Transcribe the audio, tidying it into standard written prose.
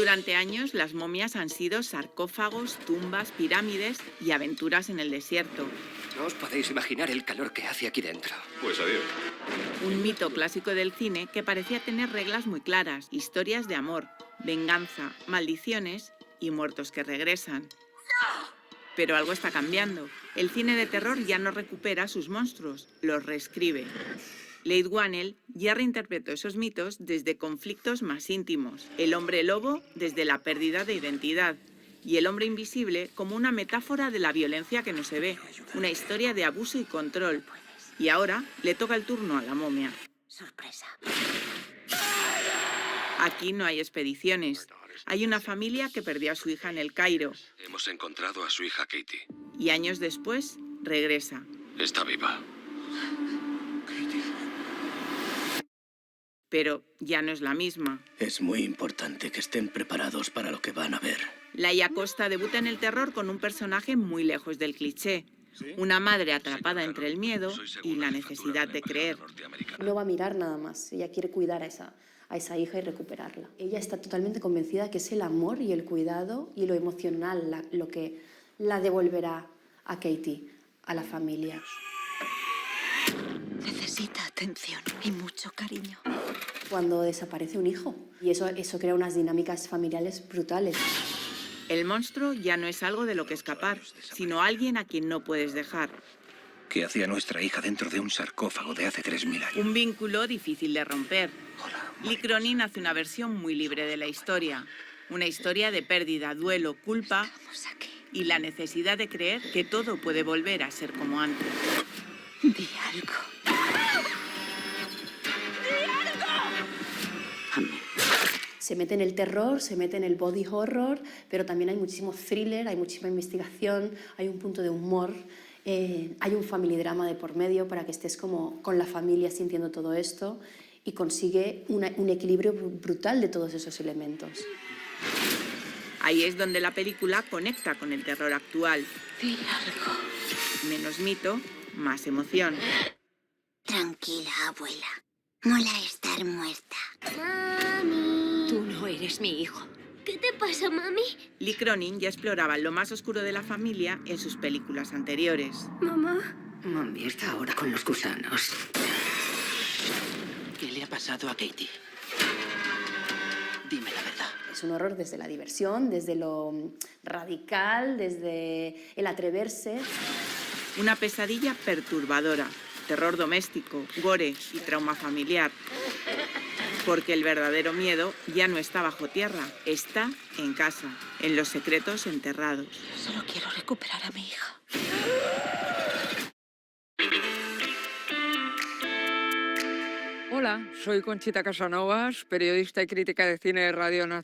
Durante años, las momias han sido sarcófagos, tumbas, pirámides y aventuras en el desierto. No os podéis imaginar el calor que hace aquí dentro. Pues adiós. Un mito clásico del cine que parecía tener reglas muy claras, historias de amor, venganza, maldiciones y muertos que regresan. Pero algo está cambiando. El cine de terror ya no recupera sus monstruos, los reescribe. Leigh Whannell ya reinterpretó esos mitos desde conflictos más íntimos. El hombre lobo desde la pérdida de identidad. Y el hombre invisible como una metáfora de la violencia que no se ve. Una historia de abuso y control. Y ahora le toca el turno a la momia. Sorpresa. Aquí no hay expediciones. Hay una familia que perdió a su hija en el Cairo. Hemos encontrado a su hija Katie. Y años después regresa. Está viva. Pero ya no es la misma. Es muy importante que estén preparados para lo que van a ver. Laia Costa debuta en el terror con un personaje muy lejos del cliché. Una madre atrapada entre el miedo y la necesidad de creer. No va a mirar nada más. Ella quiere cuidar a esa hija y recuperarla. Ella está totalmente convencida que es el amor y el cuidado y lo emocional lo que la devolverá a Katie, a la familia. Necesita atención y mucho cariño. Cuando desaparece un hijo. Y eso crea unas dinámicas familiares brutales. El monstruo ya no es algo de lo que escapar, sino alguien a quien no puedes dejar. ¿Qué hacía nuestra hija dentro de un sarcófago de hace 3000 años? Un vínculo difícil de romper. Hola, Lee Cronin hace una versión muy libre de la historia. Una historia de pérdida, duelo, culpa Estamos aquí. y la necesidad de creer que todo puede volver a ser como antes. Di algo. Amén. Se mete en el terror, se mete en el body horror, pero también hay muchísimo thriller, hay muchísima investigación, hay un punto de humor, hay un family drama de por medio para que estés como con la familia sintiendo todo esto y consigue un equilibrio brutal de todos esos elementos. Ahí es donde la película conecta con el terror actual. Di algo. Menos mito, más emoción. Tranquila, abuela. Mola estar muerta. Mami. Tú no eres mi hijo. ¿Qué te pasa, mami? Lee Cronin ya exploraba lo más oscuro de la familia en sus películas anteriores. Mamá. Mami está ahora con los gusanos. ¿Qué le ha pasado a Katie? Dime la verdad. Es un horror desde la diversión, desde lo radical, desde el atreverse. Una pesadilla perturbadora, terror doméstico, gore y trauma familiar. Porque el verdadero miedo ya no está bajo tierra, está en casa, en los secretos enterrados. Solo quiero recuperar a mi hija. Hola, soy Conchita Casanovas, periodista y crítica de cine de Radio Nacional.